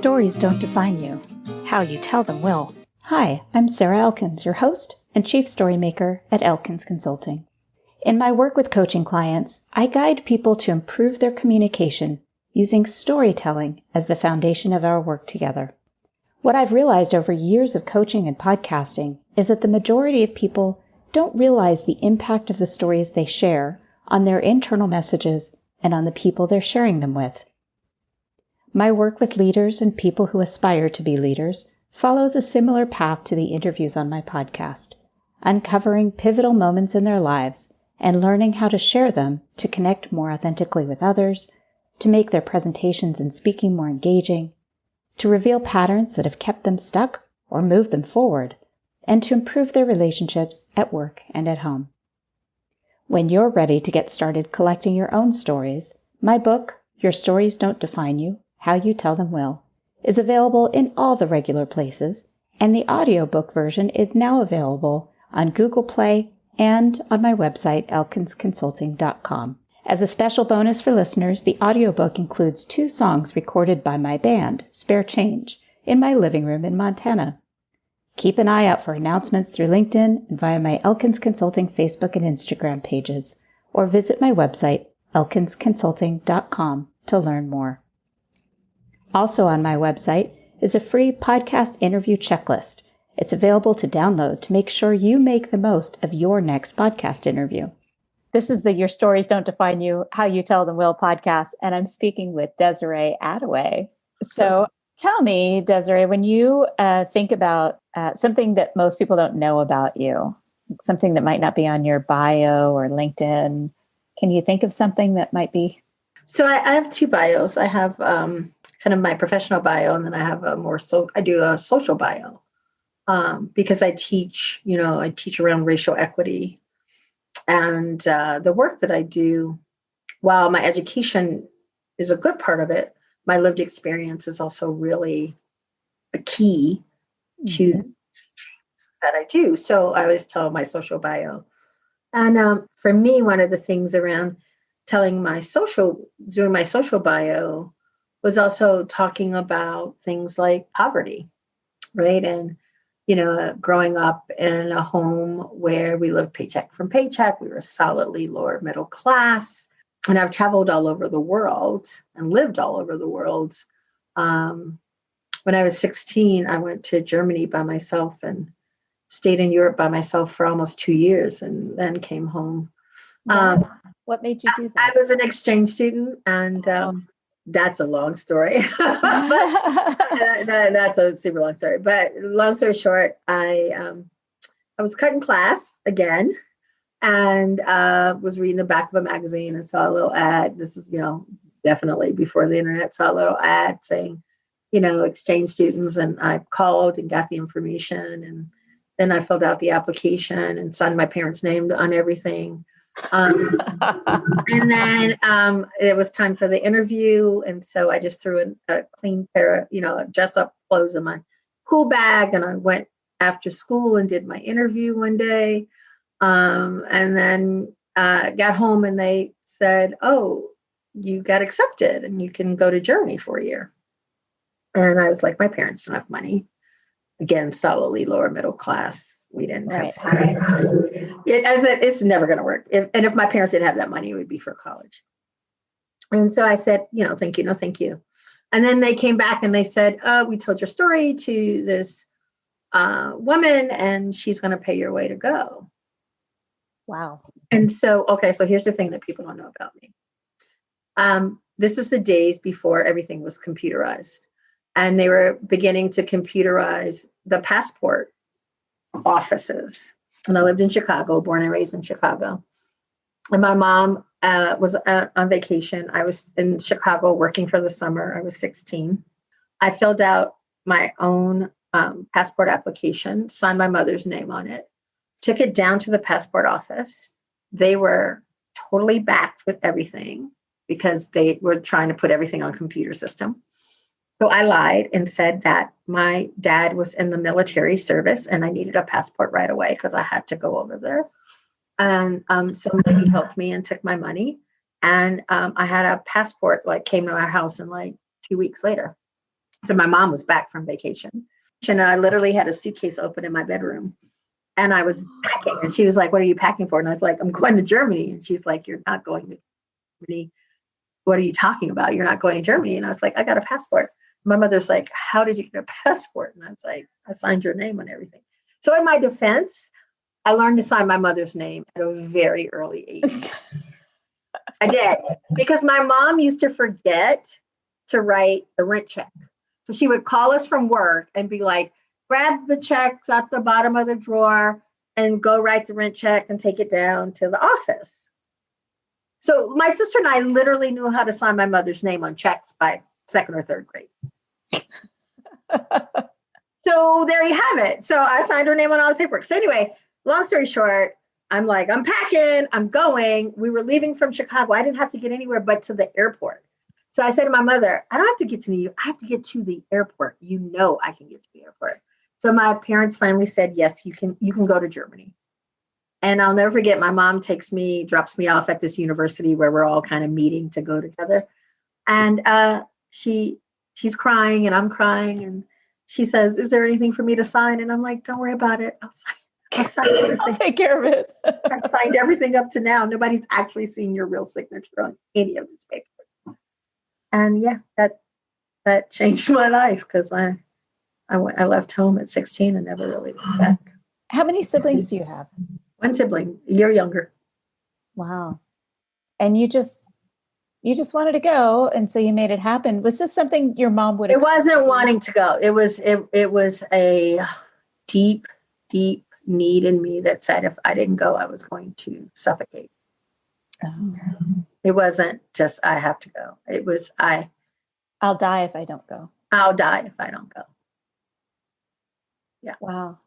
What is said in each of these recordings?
stories don't define you. How you tell them will. Hi, I'm Sarah Elkins, your host and Chief Storymaker at Elkins Consulting. In my work with coaching clients, I guide people to improve their communication using storytelling as the foundation of our work together. What I've realized over years of coaching and podcasting is that the majority of people don't realize the impact of the stories they share on their internal messages and on the people they're sharing them with. My work with leaders and people who aspire to be leaders follows a similar path to the interviews on my podcast, uncovering pivotal moments in their lives and learning how to share them to connect more authentically with others, to make their presentations and speaking more engaging, to reveal patterns that have kept them stuck or moved them forward, and to improve their relationships at work and at home. When you're ready to get started collecting your own stories, my book, Your Stories Don't Define You, How You Tell Them Will, is available in all the regular places, and the audiobook version is now available on Google Play and on my website, elkinsconsulting.com. As a special bonus for listeners, the audiobook includes 2 songs recorded by my band, Spare Change, in my living room in Montana. Keep an eye out for announcements through LinkedIn and via my Elkins Consulting Facebook and Instagram pages, or visit my website, elkinsconsulting.com, to learn more. Also on my website is a free podcast interview checklist. It's available to download to make sure you make the most of your next podcast interview. This is the Your Stories Don't Define You, How You Tell Them Will podcast, and I'm speaking with Desiree Adaway. So tell me, Desiree, when you think about something that most people don't know about you, something that might not be on your bio or LinkedIn, can you think of something that might be? So I have 2 bios. I have kind of my professional bio, and then I have I do a social bio because I teach around racial equity. And the work that I do, while my education is a good part of it, my lived experience is also really a key to that I do. So I always tell my social bio. And for me, one of the things around doing my social bio was also talking about things like poverty, right? And growing up in a home where we lived paycheck from paycheck, we were solidly lower middle class. And I've traveled all over the world and lived all over the world. When I was 16, I went to Germany by myself and stayed in Europe by myself for almost 2 years and then came home. What made you do that? I was an exchange student, and that's a long story. That's a super long story. But long story short, I was cutting class again, and was reading the back of a magazine and saw a little ad. This is, definitely before the internet. Saw a little ad saying, exchange students, and I called and got the information, and then I filled out the application and signed my parents' name on everything. And then it was time for the interview, and so I just threw in a clean pair of dress up clothes in my school bag, and I went after school and did my interview one day, and then got home and they said, "Oh, you got accepted and you can go to Germany for a year." And I was like, my parents don't have money. Again, solidly lower middle class. We didn't have savings. It's never going to work. If my parents didn't have that money, it would be for college. And so I said, thank you. No, thank you. And then they came back and they said, we told your story to this woman and she's going to pay your way to go. Wow. And so, so here's the thing that people don't know about me. This was the days before everything was computerized. And they were beginning to computerize the passport offices. And I lived in Chicago, born and raised in Chicago. And my mom was on vacation. I was in Chicago working for the summer. I was 16. I filled out my own passport application, signed my mother's name on it, took it down to the passport office. They were totally backed with everything because they were trying to put everything on a computer system. So I lied and said that my dad was in the military service and I needed a passport right away because I had to go over there. And somebody helped me and took my money. And I had a passport, came to our house in 2 weeks later. So my mom was back from vacation. And I literally had a suitcase open in my bedroom. And I was packing. And she was like, what are you packing for? And I was like, I'm going to Germany. And she's like, you're not going to Germany. What are you talking about? You're not going to Germany. And I was like, I got a passport. My mother's like, how did you get a passport? And I was like, I signed your name on everything. So in my defense, I learned to sign my mother's name at a very early age. I did, because my mom used to forget to write the rent check. So she would call us from work and be like, grab the checks at the bottom of the drawer and go write the rent check and take it down to the office. So my sister and I literally knew how to sign my mother's name on checks by second or third grade. So there you have it. So I signed her name on all the paperwork. So anyway, long story short, I'm like, I'm packing, I'm going. We were leaving from Chicago. I didn't have to get anywhere but to the airport. So I said to my mother, I don't have to get to New York. I have to get to the airport. You know, I can get to the airport. So my parents finally said, yes, you can go to Germany. And I'll never forget, my mom drops me off at this university where we're all kind of meeting to go together. And she's crying and I'm crying. And she says, is there anything for me to sign? And I'm like, don't worry about it. I'll sign everything. I'll take care of it. I've signed everything up to now. Nobody's actually seen your real signature on any of this paper. And yeah, that changed my life, because I left home at 16 and never really went back. How many siblings do you have? One sibling, a year younger. Wow. And you just wanted to go, and so you made it happen. Was this something your mom would? It wasn't wanting to go. It was a deep, deep need in me that said if I didn't go, I was going to suffocate. Oh. It wasn't just I have to go. It was I'll die if I don't go. I'll die if I don't go. Yeah. Wow.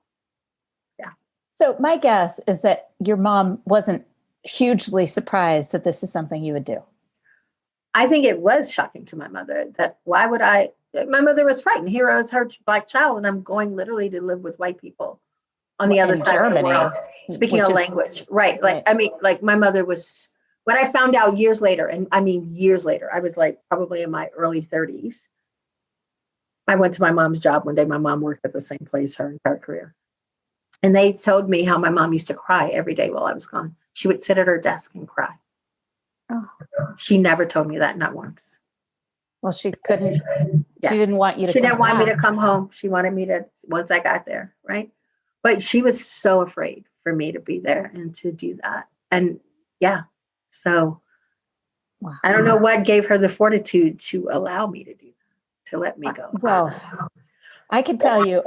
Yeah. So my guess is that your mom wasn't hugely surprised that this is something you would do. I think it was shocking to my mother that my mother was frightened. Here I was her black child, and I'm going literally to live with white people on the other side of the world, speaking a language. Right. Like my mother was, when I found out years later, and I mean years later, I was like probably in my early 30s. I went to my mom's job one day. My mom worked at the same place her entire career. And they told me how my mom used to cry every day while I was gone. She would sit at her desk and cry. Oh. She never told me that, not once. Well, she couldn't. Yeah. She didn't want you to. She didn't want me to come home. She wanted me to, once I got there, right? But she was so afraid for me to be there and to do that. And yeah, so wow. I don't know what gave her the fortitude to allow me to do that, to let me go. Well, I can tell you,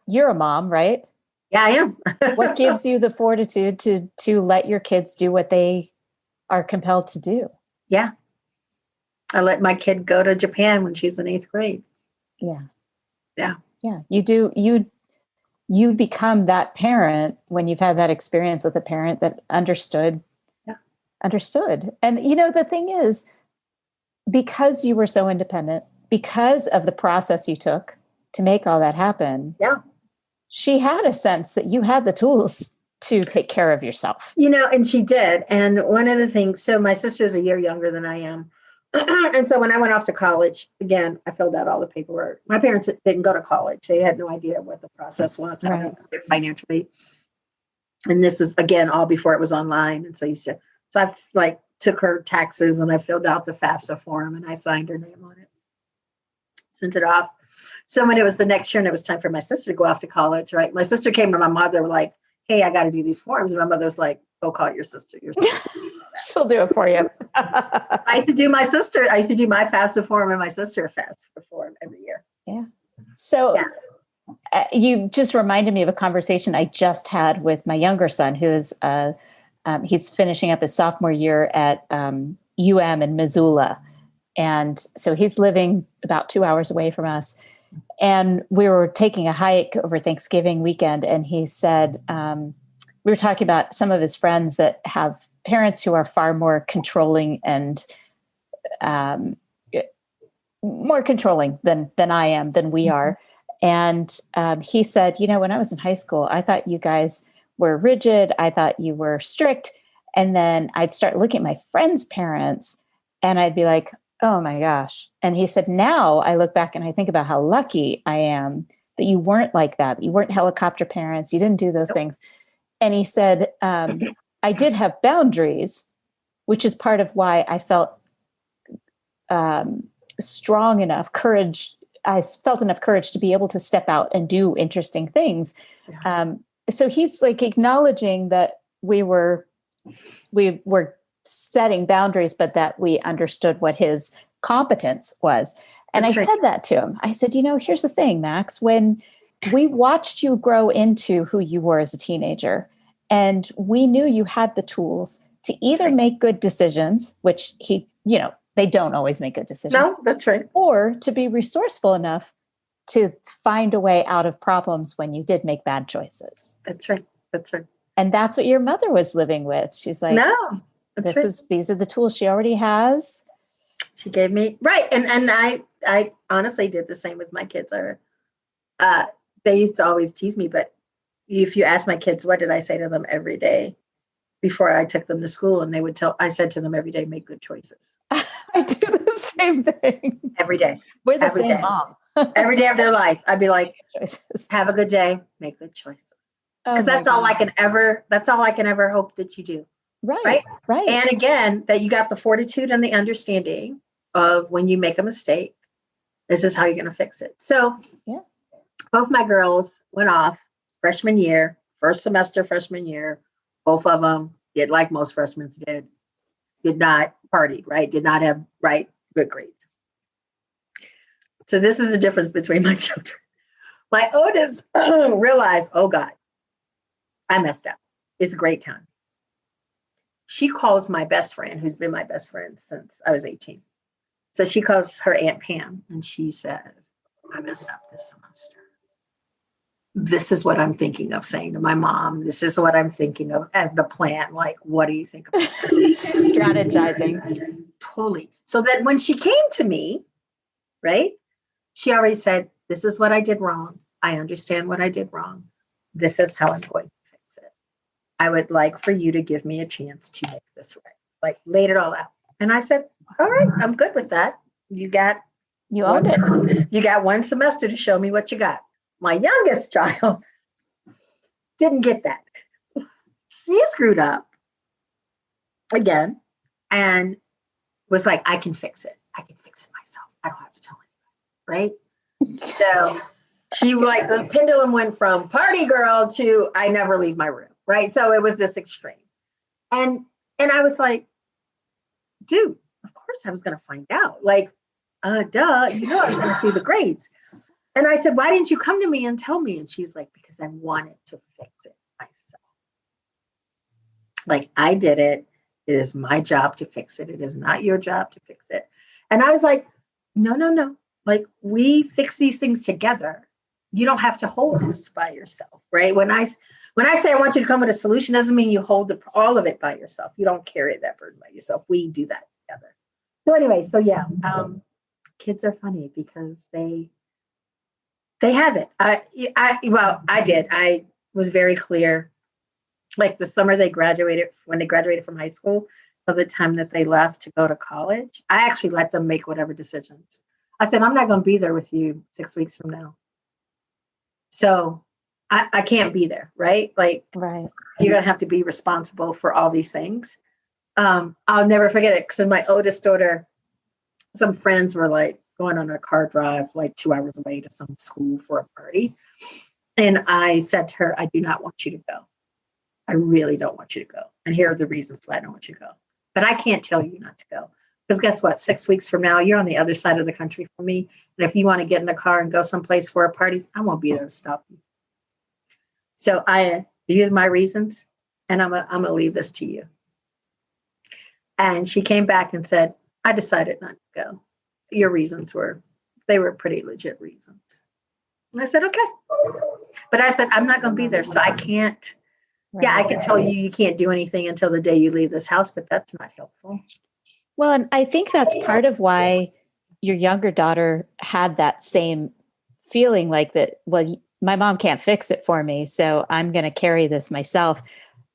you're a mom, right? Yeah, I am. What gives you the fortitude to let your kids do what they are compelled to do? Yeah. I let my kid go to Japan when she's in 8th grade. Yeah. Yeah. Yeah. You become that parent when you've had that experience with a parent that understood. Yeah. Understood. And the thing is, because you were so independent, because of the process you took to make all that happen. Yeah. She had a sense that you had the tools to take care of yourself. And she did. And one of the things, so my sister's a year younger than I am. And so when I went off to college, again, I filled out all the paperwork. My parents didn't go to college. They had no idea what the process was, how to get financially. And this is, again, all before it was online. And so I took her taxes and I filled out the FAFSA form and I signed her name on it. Sent it off. So when it was the next year and it was time for my sister to go off to college, right? My sister came to my mother like, hey, I got to do these forms. And my mother was like, go call your sister. She'll do it for you. I used to do my FAFSA form and my sister FAFSA form every year. Yeah. So you just reminded me of a conversation I just had with my younger son, who is, he's finishing up his sophomore year at UM in Missoula. And so he's living about 2 hours away from us. And we were taking a hike over Thanksgiving weekend. And he said, we were talking about some of his friends that have parents who are far more controlling and more controlling than I am, than we are. And he said, when I was in high school, I thought you guys were rigid. I thought you were strict. And then I'd start looking at my friends' parents and I'd be like, Oh my gosh. And he said, now I look back and I think about how lucky I am that you weren't like that. You weren't helicopter parents. You didn't do those things. And he said, I did have boundaries, which is part of why I felt strong enough courage. I felt enough courage to be able to step out and do interesting things. Yeah. So he's like acknowledging that we were setting boundaries, but that we understood what his competence was. And I said that to him. I said, here's the thing, Max, when we watched you grow into who you were as a teenager, and we knew you had the tools to either make good decisions, which they don't always make good decisions. No, that's right. Or to be resourceful enough to find a way out of problems when you did make bad choices. That's right. That's right. And that's what your mother was living with. She's like, no, these are the tools she already has. She gave me, right. And I honestly did the same with my kids. They used to always tease me, but if you ask my kids, what did I say to them every day before I took them to school? And I said to them every day, make good choices. I do the same thing. Every day. We're the same mom. Every day of their life. I'd be like, have a good day, make good choices. Because that's all I can ever hope that you do. Right. And again, that you got the fortitude and the understanding of when you make a mistake, this is how you're going to fix it. So both my girls went off freshman year, first semester, freshman year. Both of them did like most freshmen did not party, right? Did not have good grades. So this is the difference between my children. My oldest realized, oh God, I messed up. It's a great time. She calls my best friend, who's been my best friend since I was 18. So she calls her Aunt Pam and she says, I messed up this semester. This is what I'm thinking of saying to my mom. This is what I'm thinking of as the plan. Like, what do you think about that? She's strategizing. Totally. So that when she came to me, right, she already said, this is what I did wrong. I understand what I did wrong. This is how I'm going to fix it. I would like for you to give me a chance to make this right. Like, laid it all out. And I said, all right, I'm good with that. You owned it. You got one semester to show me what you got. My youngest child didn't get that. She screwed up again and was like, I can fix it. I can fix it myself. I don't have to tell anybody, right? So she the pendulum went from party girl to I never leave my room, right? So it was this extreme. And I was like, dude, of course I was going to find out. Like, duh, I was going to see the grades. And I said, why didn't you come to me and tell me? And she was like, because I wanted to fix it myself. Like, I did it. It is my job to fix it. It is not your job to fix it. And I was like, no. Like, we fix these things together. You don't have to hold this by yourself, right? When I say I want you to come with a solution, doesn't mean you hold all of it by yourself. You don't carry that burden by yourself. We do that together. So anyway, kids are funny because they have it. I did. I was very clear. Like the summer when they graduated from high school, of the time that they left to go to college, I actually let them make whatever decisions. I said, I'm not going to be there with you 6 weeks from now. So I can't be there, right? Like, right. You're going to have to be responsible for all these things. I'll never forget it because my oldest daughter, some friends were like going on a car drive like 2 hours away to some school for a party. And I said to her, I do not want you to go. I really don't want you to go. And here are the reasons why I don't want you to go. But I can't tell you not to go. Because guess what? 6 weeks from now, you're on the other side of the country from me. And if you want to get in the car and go someplace for a party, I won't be there to stop you. So I use my reasons, and I'm going to leave this to you. And she came back and said, I decided not to go. Your reasons were pretty legit reasons. And I said, okay. But I said, I'm not going to be there, so I can't. Right. Yeah, I can tell you can't do anything until the day you leave this house, but that's not helpful. Well, and I think that's part of why your younger daughter had that same feeling like that, well, my mom can't fix it for me, so I'm going to carry this myself.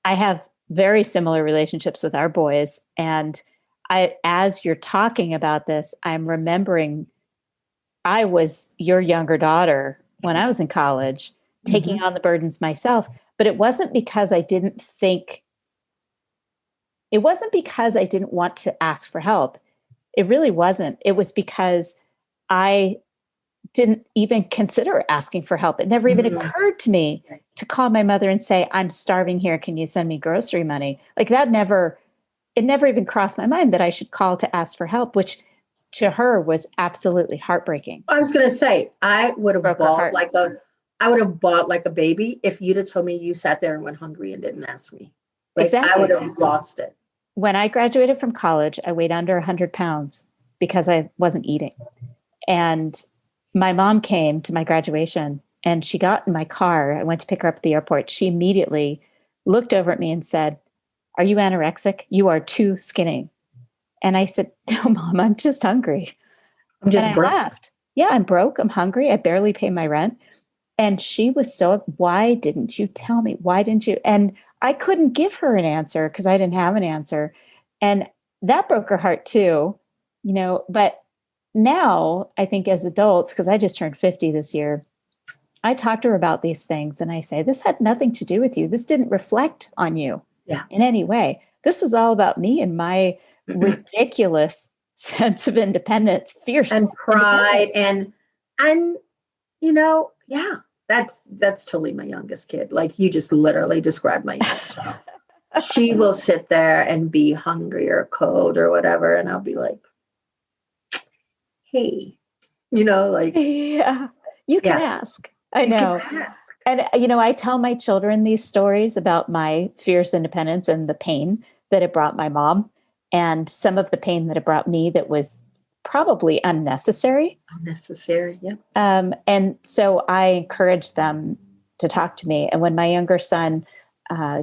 I have very similar relationships with our boys, and as you're talking about this, I'm remembering I was your younger daughter when I was in college, taking on the burdens myself. But it wasn't because I didn't want to ask for help. It really wasn't. It was because I didn't even consider asking for help. It never even occurred to me to call my mother and say, I'm starving here. Can you send me grocery money? Like it never even crossed my mind that I should call to ask for help, which to her was absolutely heartbreaking. I was going to say, I would have bawled like a baby if you'd have told me you sat there and went hungry and didn't ask me. Like exactly. I would have lost it. When I graduated from college, I weighed under 100 pounds because I wasn't eating. And my mom came to my graduation and she got in my car. I went to pick her up at the airport. She immediately looked over at me and said, "Are you anorexic? You are too skinny." And I said, "No, Mom, I'm just hungry." I'm just broke. I laughed. Yeah, I'm broke. I'm hungry. I barely pay my rent. And she was so, "Why didn't you tell me? Why didn't you?" And I couldn't give her an answer because I didn't have an answer. And that broke her heart too, but now I think as adults, because I just turned 50 this year, I talk to her about these things and I say, this had nothing to do with you. This didn't reflect on you in any way. This was all about me and my ridiculous sense of independence, fierce and pride and that's totally my youngest kid. Like you just literally described my youngest child. She will sit there and be hungry or cold or whatever. And I'll be like, hey, yeah, you can ask. I know. And, I tell my children these stories about my fierce independence and the pain that it brought my mom and some of the pain that it brought me that was probably unnecessary. Yeah. And so I encouraged them to talk to me. And when my younger son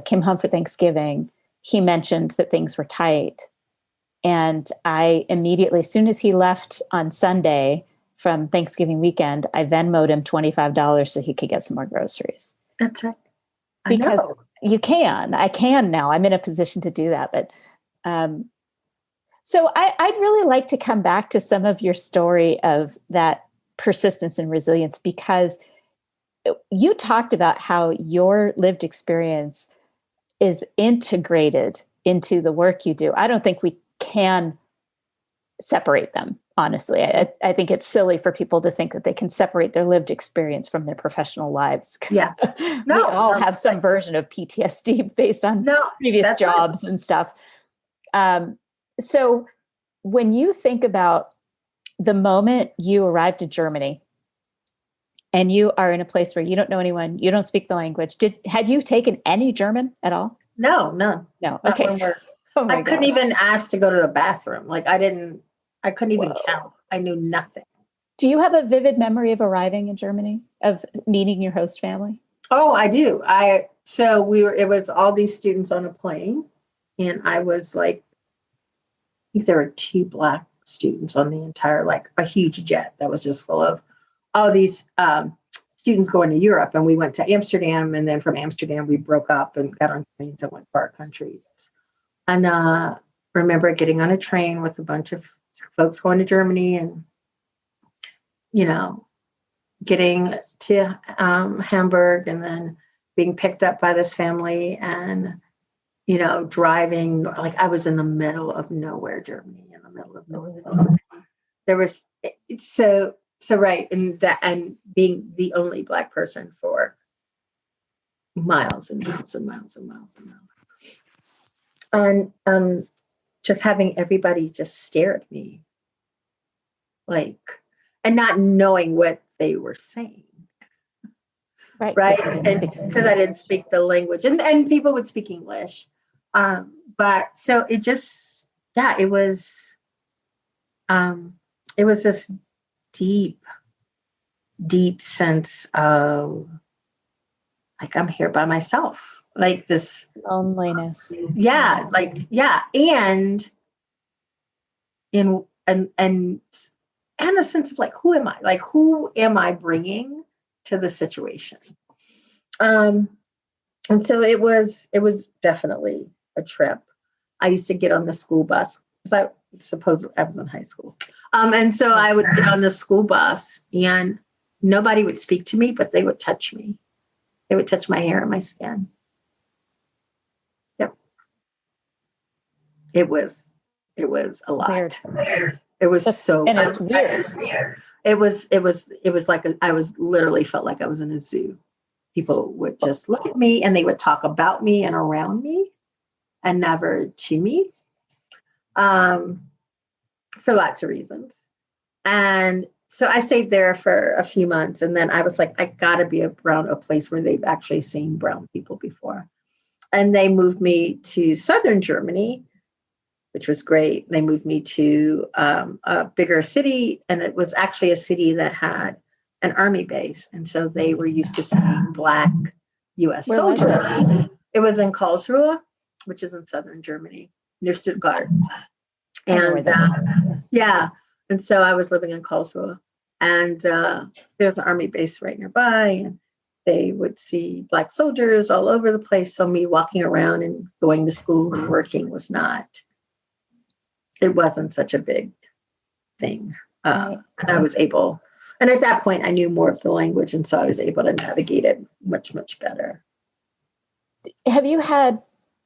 came home for Thanksgiving, he mentioned that things were tight. And I immediately, as soon as he left on Sunday from Thanksgiving weekend, I Venmo'd him $25 so he could get some more groceries. That's right. Because I can now. I'm in a position to do that. But so I'd really like to come back to some of your story of that persistence and resilience, because you talked about how your lived experience is integrated into the work you do. I don't think we can separate them, honestly. I think it's silly for people to think that they can separate their lived experience from their professional lives. Yeah. We all have some version of PTSD based on previous jobs and stuff. So when you think about the moment you arrived in Germany and you are in a place where you don't know anyone, you don't speak the language, had you taken any German at all? No, none. No. Okay. I couldn't even ask to go to the bathroom. Like I couldn't even count. I knew nothing. Do you have a vivid memory of arriving in Germany, of meeting your host family? Oh, I do. It was all these students on a plane, and I was like, I think there were 2 Black students on the entire, like a huge jet that was just full of all these students going to Europe. And we went to Amsterdam, and then from Amsterdam, we broke up and got on trains and went to our countries. And remember getting on a train with a bunch of folks going to Germany and, getting to Hamburg and then being picked up by this family and, driving, like I was in the middle of nowhere, Germany, in the middle of nowhere. There was, so right. And being the only Black person for miles and miles and miles and miles and miles. And just having everybody just stare at me, like, and not knowing what they were saying. Right. And because I didn't speak the language and people would speak English. But so it just, it was this deep sense of like, I'm here by myself. Like this loneliness. Yeah. Like, yeah. And a sense of like, who am I? Like, who am I bringing to the situation? And so it was definitely a trip. I used to get on the school bus because I suppose I was in high school. And so I would get on the school bus and nobody would speak to me, but they would touch me. They would touch my hair and my skin. Yep. It was a lot. Weird. It was so, and it's weird. It was like, I was literally felt like I was in a zoo. People would just look at me and they would talk about me and around me and never to me, for lots of reasons. And so I stayed there for a few months, and then I was like, I gotta be around a place where they've actually seen brown people before. And they moved me to southern Germany, which was great. They moved me to a bigger city, and it was actually a city that had an army base. And so they were used to seeing Black U.S. soldiers. It was in Karlsruhe, which is in southern Germany, near Stuttgart. And yeah, and so I was living in Karlsruhe, and there's an army base right nearby, and they would see Black soldiers all over the place. So me walking around and going to school and working it wasn't such a big thing. And I was able, and at that point I knew more of the language, and so I was able to navigate it much, much better. Have you had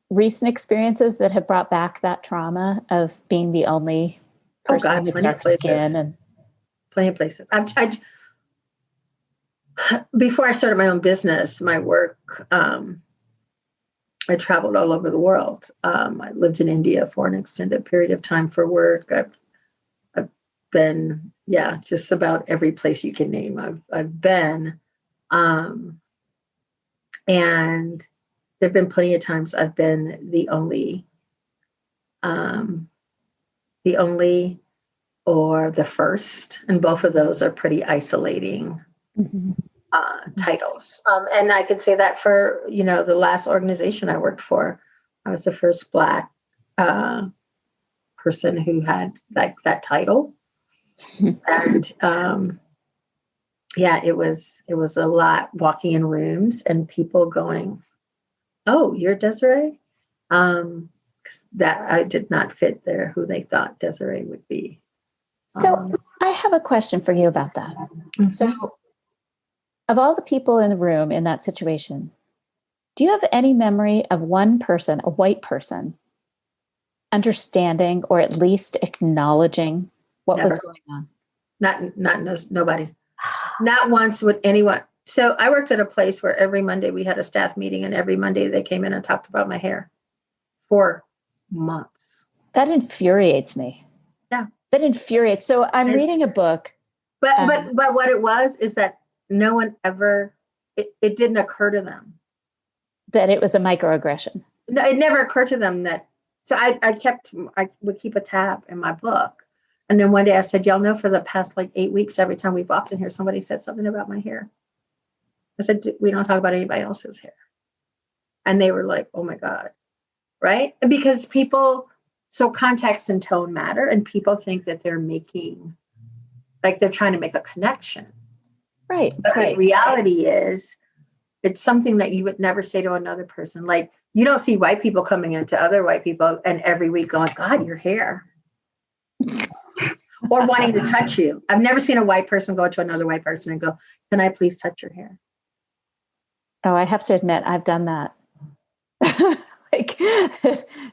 recent experiences that have brought back that trauma of being the only person with dark skin? And plenty of places. Before I started my own business, my work, I traveled all over the world. I lived in India for an extended period of time for work. I've been, just about every place you can name. I've been, and there've been plenty of times I've been the only or the first, and both of those are pretty isolating titles. And I could say that for, the last organization I worked for, I was the first Black person who had like that title. And it was a lot walking in rooms and people going, "Oh, you're Desiree?" That I did not fit there who they thought Desiree would be. So I have a question for you about that. Mm-hmm. So of all the people in the room in that situation, do you have any memory of one person, a white person, understanding or at least acknowledging what was going on? Nobody. Not once would anyone. So I worked at a place where every Monday we had a staff meeting, and every Monday they came in and talked about my hair for months. That infuriates me. Yeah. That infuriates. So I'm reading a book. But what it was is that no one ever, it didn't occur to them. That it was a microaggression. No, it never occurred to them that. So I would keep a tab in my book. And then one day I said, y'all know for the past 8 weeks, every time we've walked in here, somebody said something about my hair. I said, we don't talk about anybody else's hair. And they were like, oh my God. Right? Because so context and tone matter, and people think that they're they're trying to make a connection. Right. But the reality is, it's something that you would never say to another person. Like, you don't see white people coming into other white people and every week going, God, your hair. Or wanting to touch you. I've never seen a white person go to another white person and go, can I please touch your hair? Oh, I have to admit, I've done that.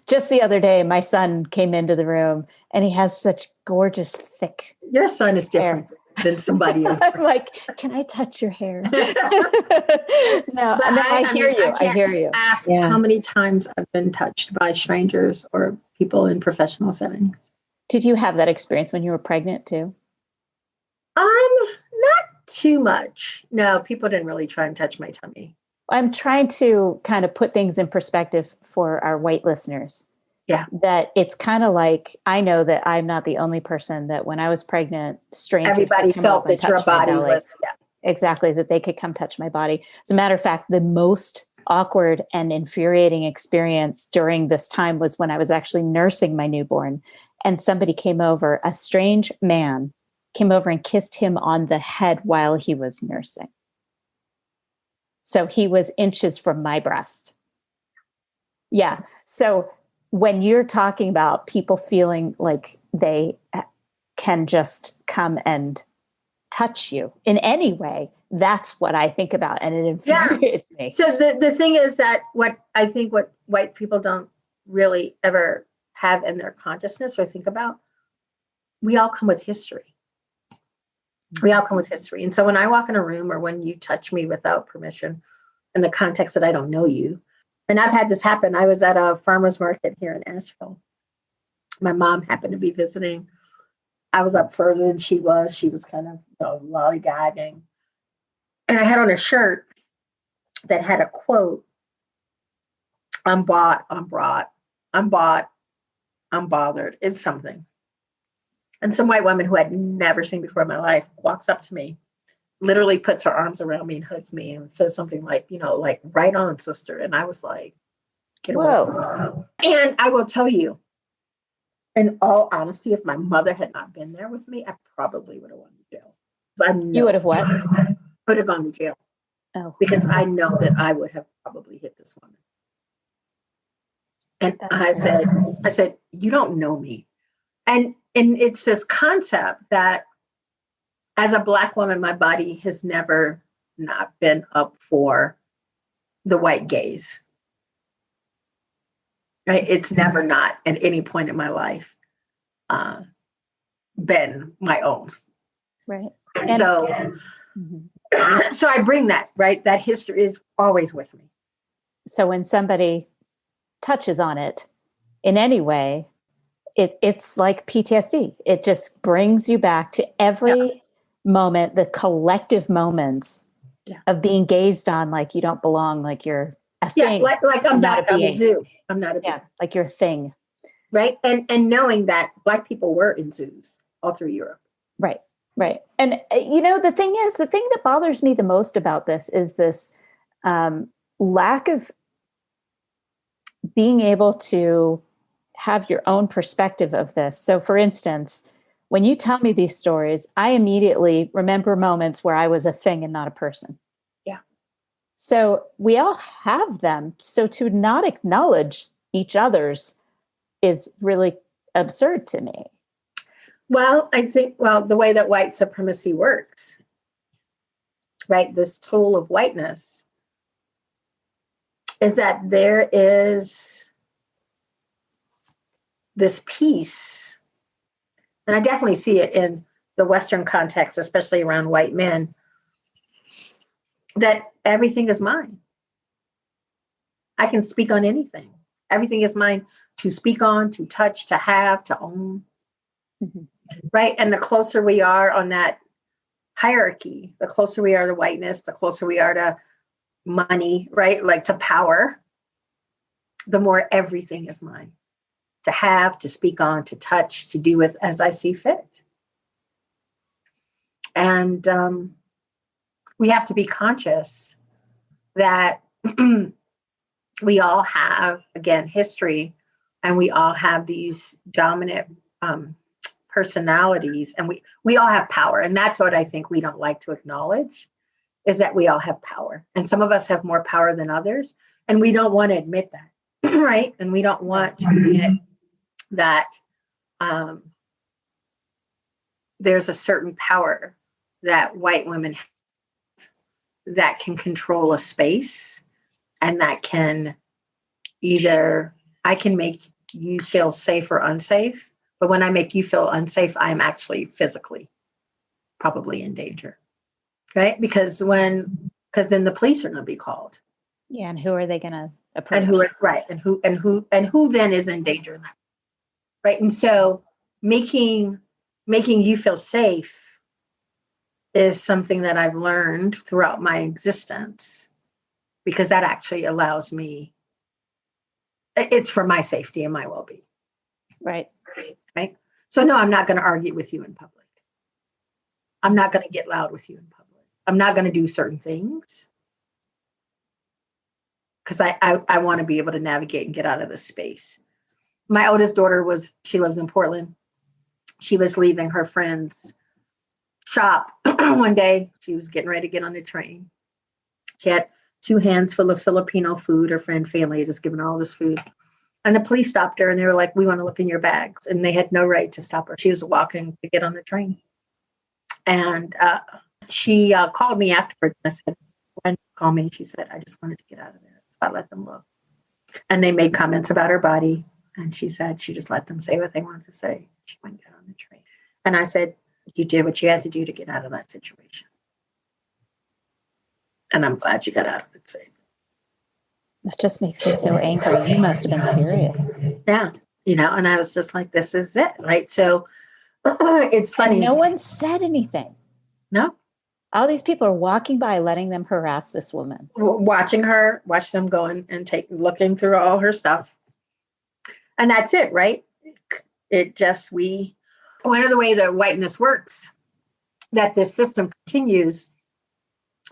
Just the other day, my son came into the room and he has such gorgeous, thick Your son is different than somebody else. I'm like, can I touch your hair? No, I hear you. I hear you. Ask how many times I've been touched by strangers or people in professional settings. Did you have that experience when you were pregnant too? Not too much. No, people didn't really try and touch my tummy. I'm trying to kind of put things in perspective for our white listeners. Yeah. That it's kind of like, I know that I'm not the only person that when I was pregnant, strangers. Everybody felt that your body was. Yeah. Exactly. That they could come touch my body. As a matter of fact, the most awkward and infuriating experience during this time was when I was actually nursing my newborn, and somebody came over, a strange man came over and kissed him on the head while he was nursing. So he was inches from my breast. Yeah. So when you're talking about people feeling like they can just come and touch you in any way, that's what I think about, and it infuriates me. So the thing is that what white people don't really ever have in their consciousness or think about, we all come with history. We all come with history. And so when I walk in a room, or when you touch me without permission in the context that I don't know you, and I've had this happen. I was at a farmer's market here in Asheville. My mom happened to be visiting. I was up further than she was. She was kind of, lollygagging. And I had on a shirt that had a quote, I'm bought, I'm brought, I'm bought, I'm bothered. It's something. And some white woman who I'd never seen before in my life walks up to me, literally puts her arms around me and hugs me and says something like, like, right on, sister. And I was like, get away from me. And I will tell you, in all honesty, if my mother had not been there with me, I probably would have went to jail. You would have what? Would have gone to jail. Oh. Because I know that I would have probably hit this woman. And I said, you don't know me. And it's this concept that as a Black woman, my body has never not been up for the white gaze. Right? It's never not at any point in my life been my own. Right. And so, so I bring that, right? That history is always with me. So when somebody touches on it in any way, it's like PTSD. It just brings you back to every moment, the collective moments of being gazed on like you don't belong, like you're a thing. Like I'm not a zoo. I'm not a being. Like you're a thing. Right. And knowing that Black people were in zoos all through Europe. Right. Right. And, the thing that bothers me the most about this is this lack of being able to have your own perspective of this. So, for instance, when you tell me these stories, I immediately remember moments where I was a thing and not a person. Yeah. So we all have them. So to not acknowledge each other's is really absurd to me. Well, I think, the way that white supremacy works, right, this tool of whiteness, is that there is this piece, and I definitely see it in the Western context, especially around white men, that everything is mine. I can speak on anything. Everything is mine to speak on, to touch, to have, to own. Mm-hmm. Right. And the closer we are on that hierarchy, the closer we are to whiteness, the closer we are to money, right? Like to power, the more everything is mine to have, to speak on, to touch, to do with as I see fit. And we have to be conscious that we all have, again, history, and we all have these dominant personalities, and we all have power. And that's what I think we don't like to acknowledge, is that we all have power. And some of us have more power than others, and we don't want to admit that, right? And we don't want to admit that there's a certain power that white women have that can control a space, and that can either, I can make you feel safe or unsafe. But when I make you feel unsafe, I'm actually physically probably in danger, right? Because then the police are going to be called. Yeah, and who are they going to approach? And who then is in danger in that, right? And so making you feel safe is something that I've learned throughout my existence, because that actually allows me. It's for my safety and my well-being. Right. Right. So no, I'm not going to argue with you in public. I'm not going to get loud with you in public. I'm not going to do certain things because I want to be able to navigate and get out of this space. My oldest daughter she lives in Portland. She was leaving her friend's shop one day. She was getting ready to get on the train. She had 2 hands full of Filipino food. Her family had just given her all this food. And the police stopped her and they were like, we want to look in your bags. And they had no right to stop her. She was walking to get on the train. And she called me afterwards. And I said, when you call me, she said, I just wanted to get out of there. So I let them look. And they made comments about her body. And she said she just let them say what they wanted to say. She went down on the train. And I said, you did what you had to do to get out of that situation. And I'm glad you got out of it safe. That just makes me so angry. You must have been furious. Yeah. And I was just like, this is it. Right. So it's funny. And no one said anything. No. All these people are walking by, letting them harass this woman. Watch them going and looking through all her stuff. And that's it, right? One of the way that whiteness works, that this system continues,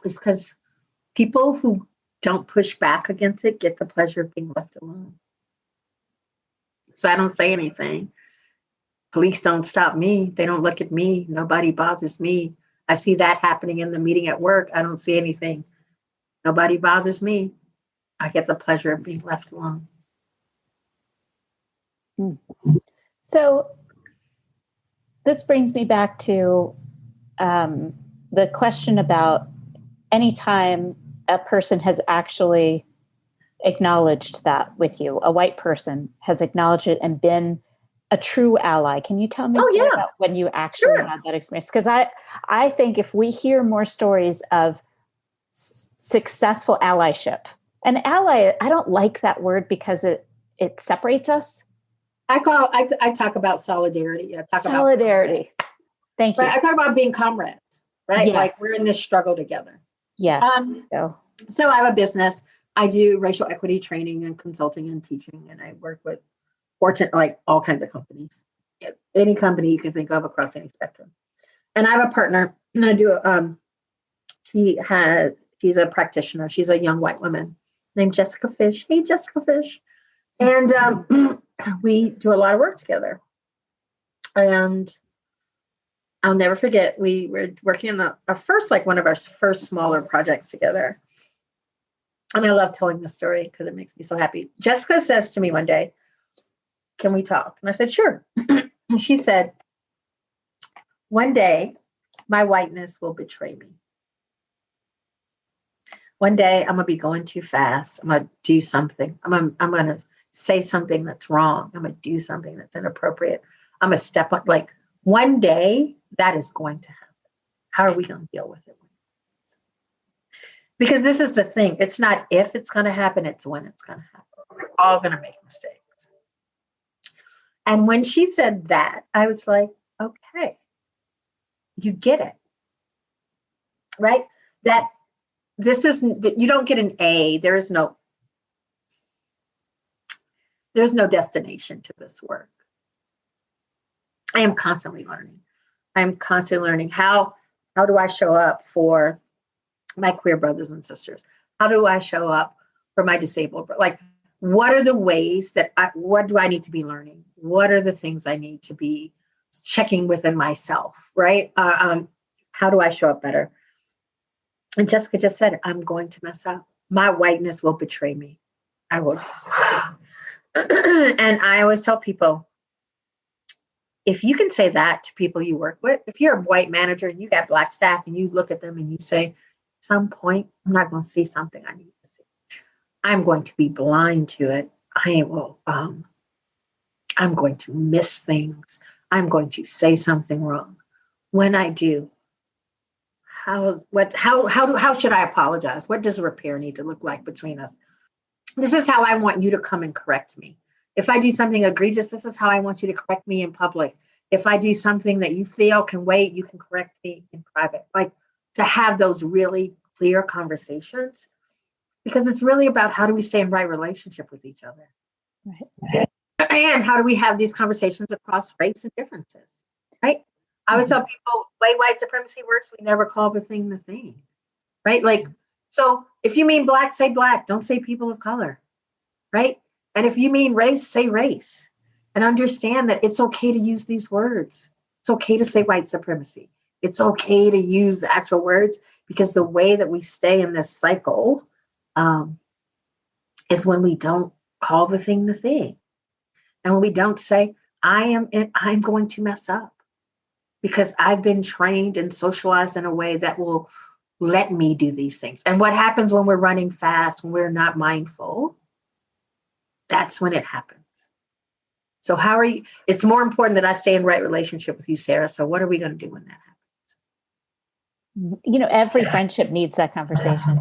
is because people who don't push back against it get the pleasure of being left alone. So I don't say anything. Police don't stop me. They don't look at me. Nobody bothers me. I see that happening in the meeting at work. I don't see anything. Nobody bothers me. I get the pleasure of being left alone. So this brings me back to the question about anytime a person has actually acknowledged that with you, a white person has acknowledged it and been a true ally. Can you tell me about when you actually had that experience? Because I think if we hear more stories of successful allyship, and ally, I don't like that word because it separates us. I talk about solidarity. Solidarity. Thank you. Right? I talk about being comrades, right? Yes. Like we're in this struggle together. Yes. So I have a business. I do racial equity training and consulting and teaching, and I work with all kinds of companies, any company you can think of across any spectrum. And I have a partner, and I do. She's a practitioner. She's a young white woman named Jessica Fish. Hey, Jessica Fish, and we do a lot of work together. And I'll never forget, we were working on one of our first smaller projects together. And I love telling this story because it makes me so happy. Jessica says to me one day, can we talk? And I said, sure. And she said, one day my whiteness will betray me. One day I'm going to be going too fast. I'm going to do something. I'm going to say something that's wrong. I'm going to do something that's inappropriate. I'm going to step up. Like one day that is going to happen. How are we going to deal with it? Because this is the thing. It's not if it's going to happen, it's when it's going to happen. We're all going to make mistakes. And when she said that, I was like, okay, you get it. Right? That this isn't, you don't get an A. There's no destination to this work. I am constantly learning. How do I show up for my queer brothers and sisters? How do I show up for my disabled? Like, what are the ways what do I need to be learning? What are the things I need to be checking within myself, right? How do I show up better? And Jessica just said, I'm going to mess up. My whiteness will betray me. I will do something. And I always tell people, if you can say that to people you work with, if you're a white manager and you got black staff and you look at them and you say, at some point, I'm not going to see something I need to see. I'm going to be blind to it. I'm going to miss things. I'm going to say something wrong. When I do, how should I apologize? What does repair need to look like between us? This is how I want you to come and correct me. If I do something egregious, this is how I want you to correct me in public. If I do something that you feel can wait, you can correct me in private. Like, to have those really clear conversations, because it's really about how do we stay in right relationship with each other. Right. And how do we have these conversations across race and differences, right? I always tell people, the way white supremacy works, we never call the thing, right? Like, so if you mean black, say black, don't say people of color, right? And if you mean race, say race. And understand that it's okay to use these words. It's okay to say white supremacy. It's okay to use the actual words, because the way that we stay in this cycle is when we don't call the thing. And when we don't say, I'm going to mess up because I've been trained and socialized in a way that will let me do these things. And what happens when we're running fast, when we're not mindful, that's when it happens. So how are you? It's more important that I stay in right relationship with you, Sarah. So what are we going to do when that happens? You know, every friendship needs that conversation.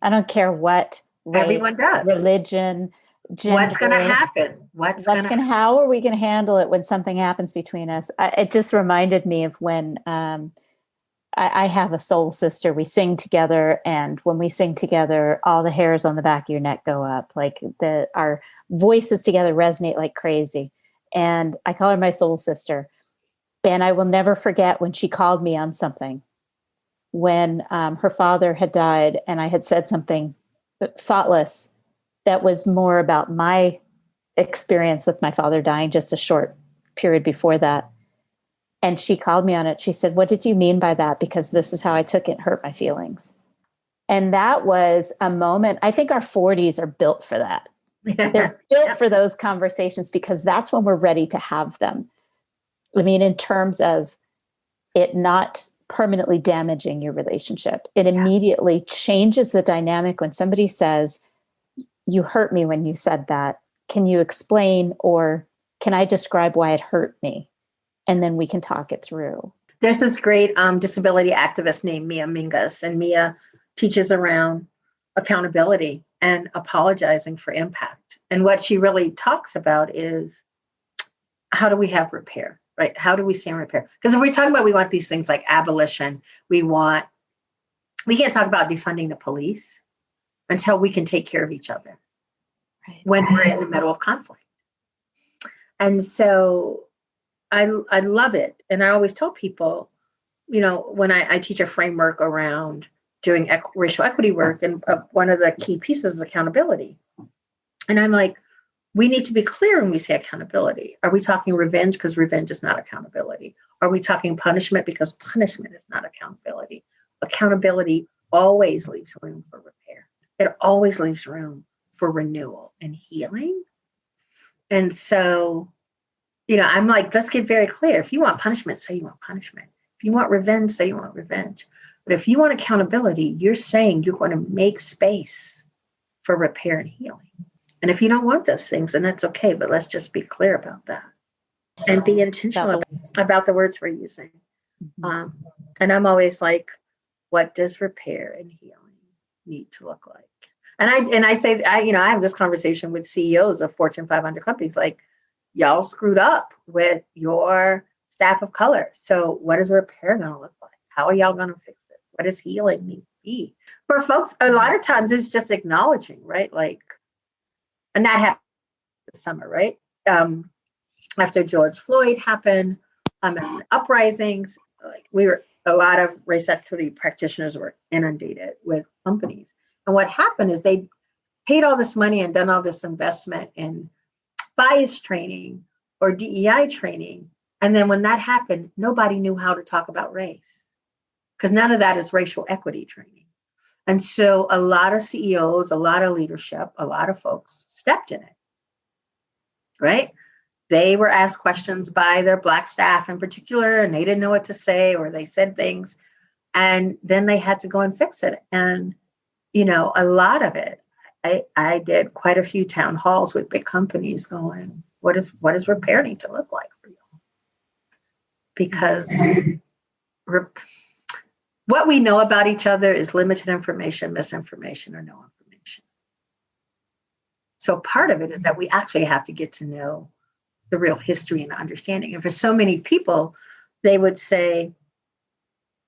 I don't care what race, everyone does, religion, gender. What's going to happen? How are we going to handle it when something happens between us? It just reminded me of when I have a soul sister. We sing together, and when we sing together, all the hairs on the back of your neck go up. Like our voices together resonate like crazy. And I call her my soul sister. And I will never forget when she called me on something. When her father had died, and I had said something thoughtless that was more about my experience with my father dying just a short period before that. And she called me on it. She said, "What did you mean by that? Because this is how I took it, hurt my feelings." And that was a moment. I think our 40s are built for that. They're built for those conversations because that's when we're ready to have them. I mean, in terms of it not permanently damaging your relationship, it immediately changes the dynamic when somebody says, "You hurt me when you said that. Can you explain, or can I describe why it hurt me?" And then we can talk it through. There's this great disability activist named Mia Mingus, and Mia teaches around accountability and apologizing for impact. And what she really talks about is, how do we have repair, right? How do we stay in repair? Because if we're talking about, we want these things like abolition, we can't talk about defunding the police until we can take care of each other when we're in the middle of conflict. And so I love it. And I always tell people, when I teach a framework around doing racial equity work, and one of the key pieces is accountability. And I'm like, we need to be clear when we say accountability. Are we talking revenge? Because revenge is not accountability. Are we talking punishment? Because punishment is not accountability. Accountability always leaves room for repair. It always leaves room for renewal and healing. And so, I'm like, let's get very clear. If you want punishment, say you want punishment. If you want revenge, say you want revenge. But if you want accountability, you're saying you're going to make space for repair and healing. And if you don't want those things, then that's okay. But let's just be clear about that and be intentional about the words we're using. And I'm always like, what does repair and healing need to look like? And I say, I have this conversation with CEOs of Fortune 500 companies, like, y'all screwed up with your staff of color. So what is repair going to look like? How are y'all going to fix it? What does healing need to be? For folks, a lot of times it's just acknowledging, right? Like, and that happened this summer, right? After George Floyd happened, and the uprisings, like a lot of race equity practitioners were inundated with companies. And what happened is they paid all this money and done all this investment in bias training or DEI training. And then when that happened, nobody knew how to talk about race because none of that is racial equity training. And so a lot of CEOs, a lot of leadership, a lot of folks stepped in it, right? They were asked questions by their Black staff in particular, and they didn't know what to say, or they said things, and then they had to go and fix it. And, a lot of it, I did quite a few town halls with big companies going, what does repair need to look like for you? Because what we know about each other is limited information, misinformation, or no information. So part of it is that we actually have to get to know the real history and understanding. And for so many people, they would say,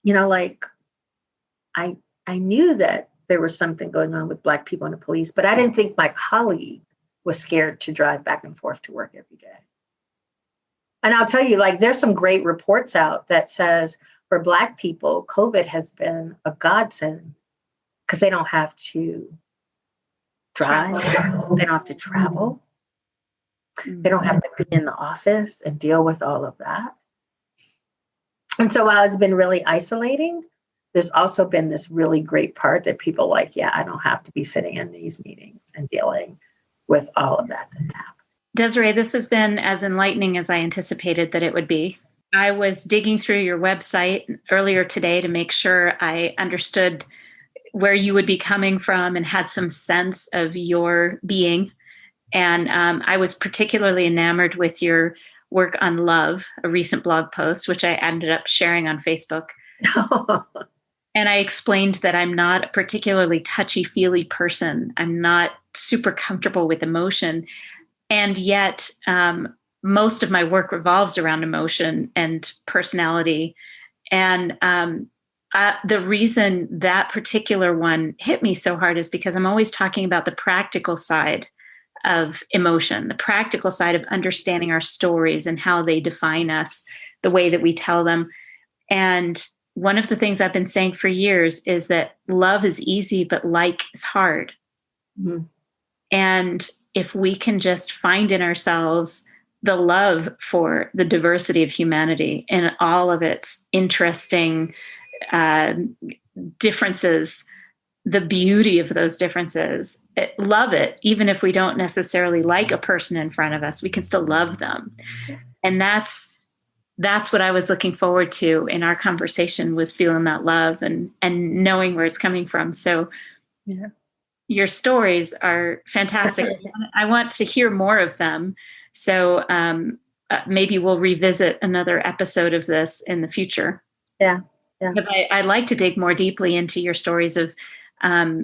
like, I knew that there was something going on with Black people in the police, but I didn't think my colleague was scared to drive back and forth to work every day. And I'll tell you, like, there's some great reports out that says for Black people, COVID has been a godsend because they don't have to drive, they don't have to travel, they don't have to be in the office and deal with all of that. And so while it's been really isolating, there's also been this really great part that people like, I don't have to be sitting in these meetings and dealing with all of that that's happening. Desiree, this has been as enlightening as I anticipated that it would be. I was digging through your website earlier today to make sure I understood where you would be coming from and had some sense of your being. And I was particularly enamored with your work on love, a recent blog post, which I ended up sharing on Facebook. And I explained that I'm not a particularly touchy-feely person. I'm not super comfortable with emotion. And yet, most of my work revolves around emotion and personality. And the reason that particular one hit me so hard is because I'm always talking about the practical side of emotion, the practical side of understanding our stories and how they define us, the way that we tell them. And one of the things I've been saying for years is that love is easy, but like is hard. Mm-hmm. And if we can just find in ourselves the love for the diversity of humanity and all of its interesting differences, the beauty of those differences, love it, even if we don't necessarily like a person in front of us, we can still love them. And that's what I was looking forward to in our conversation, was feeling that love and knowing where it's coming from. So yeah. Your stories are fantastic. I want to hear more of them. So maybe we'll revisit another episode of this in the future. Yeah. Because I like to dig more deeply into your stories of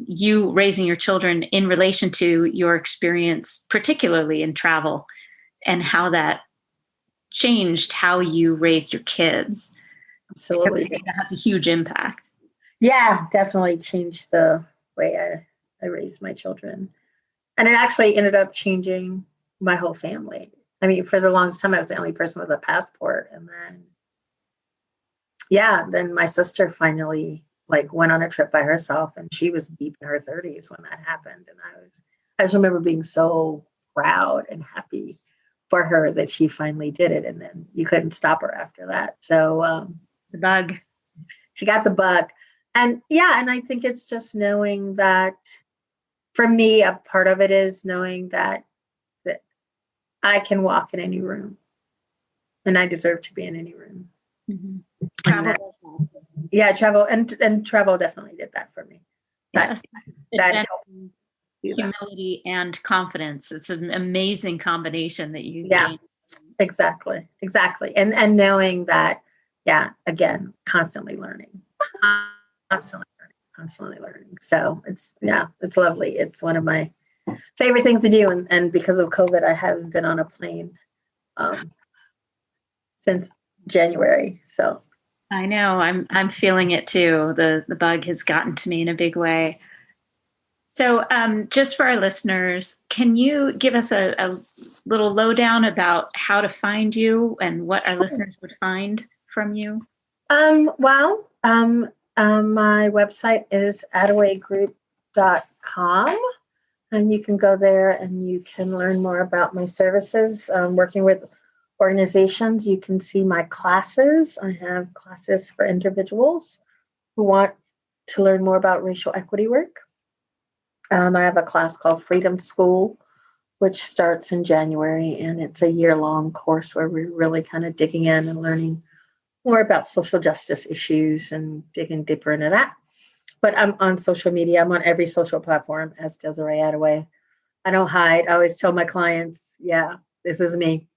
you raising your children in relation to your experience, particularly in travel, and how that changed how you raised your kids. Absolutely. I think that has a huge impact. Yeah, definitely changed the way I raised my children. And it actually ended up changing my whole family. I mean, for the longest time, I was the only person with a passport. And then my sister finally went on a trip by herself, and she was deep in her 30s when that happened. And I just remember being so proud and happy for her that she finally did it. And then you couldn't stop her after that. So the bug. She got the bug. And and I think it's just knowing that, for me, a part of it is knowing that I can walk in any room and I deserve to be in any room. Mm-hmm. Travel and travel definitely did that for me. Yes. That helped humility and confidence. It's an amazing combination that you gain. Exactly. And knowing that, again, constantly learning. So it's lovely. It's one of my favorite things to do. And because of COVID, I haven't been on a plane since January. So I know I'm feeling it too. The bug has gotten to me in a big way. So just for our listeners, can you give us a little lowdown about how to find you and what our listeners would find from you? My website is adawaygroup.com, and you can go there and you can learn more about my services. Working with organizations, you can see my classes. I have classes for individuals who want to learn more about racial equity work. I have a class called Freedom School, which starts in January, and it's a year-long course where we're really kind of digging in and learning more about social justice issues and digging deeper into that. But I'm on social media. I'm on every social platform as Desiree Adaway. I don't hide. I always tell my clients, this is me.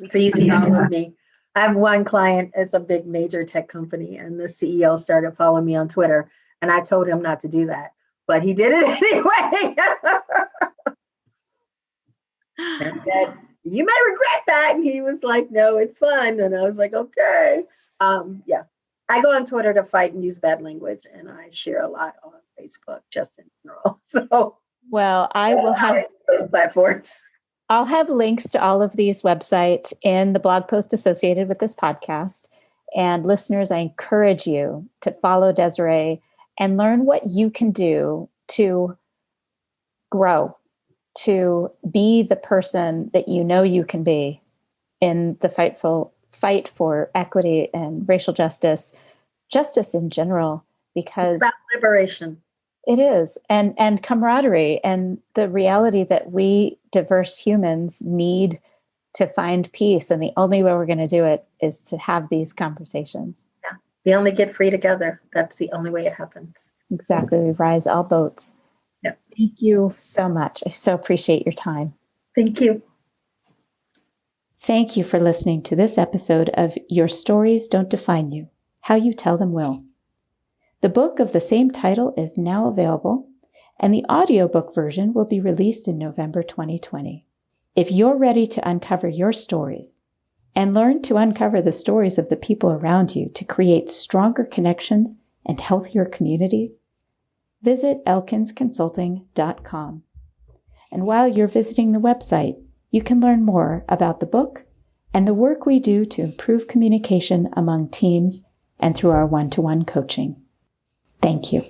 So you see all of me. I have one client, it's a big major tech company, and the CEO started following me on Twitter, and I told him not to do that, but he did it anyway. And said, you may regret that. And he was like, no, it's fun. And I was like, okay. I go on Twitter to fight and use bad language, and I share a lot on Facebook just in general. So, well, I will have those platforms. I'll have links to all of these websites in the blog post associated with this podcast. And listeners, I encourage you to follow Desiree and learn what you can do to grow, to be the person that you know you can be in the fight for equity and racial justice in general, because it's about liberation. It is. And camaraderie and the reality that we diverse humans need to find peace. And the only way we're going to do it is to have these conversations. Yeah. We only get free together. That's the only way it happens. Exactly. We rise all boats. Yeah. Thank you so much. I so appreciate your time. Thank you. Thank you for listening to this episode of Your Stories Don't Define You, How You Tell Them Will. The book of the same title is now available, and the audiobook version will be released in November 2020. If you're ready to uncover your stories and learn to uncover the stories of the people around you to create stronger connections and healthier communities, visit elkinsconsulting.com. And while you're visiting the website, you can learn more about the book and the work we do to improve communication among teams and through our one-to-one coaching. Thank you.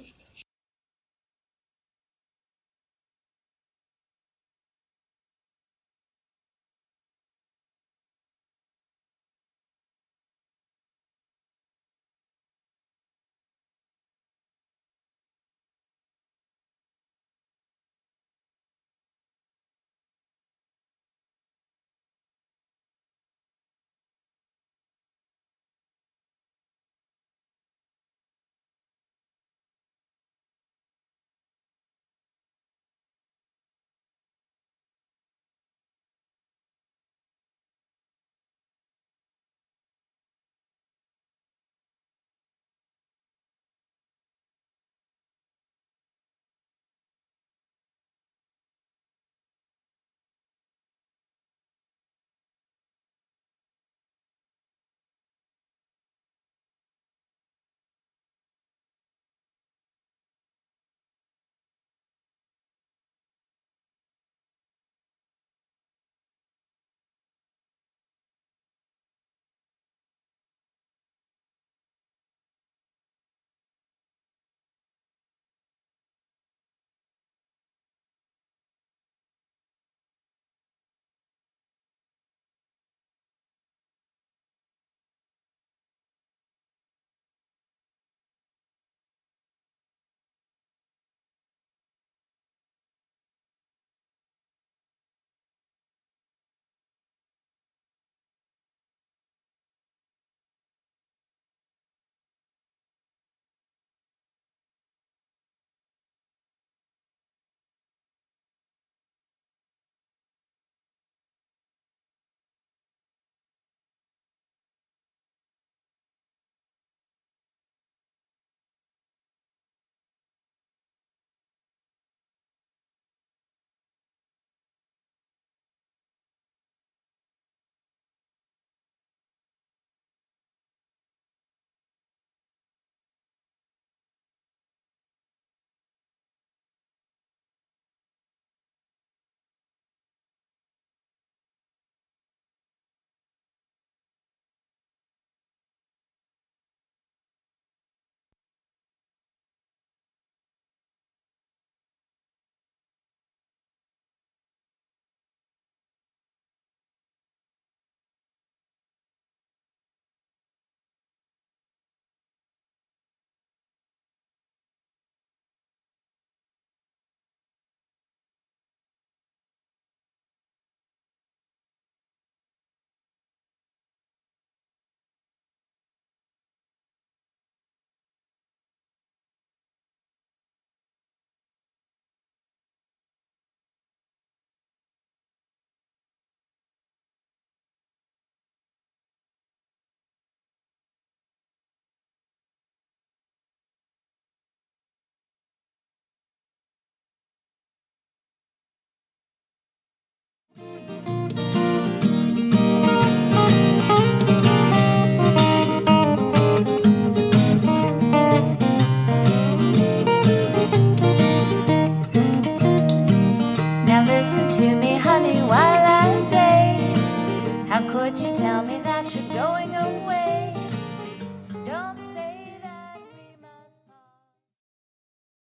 Now listen to me, honey, while I say, how could you tell me that?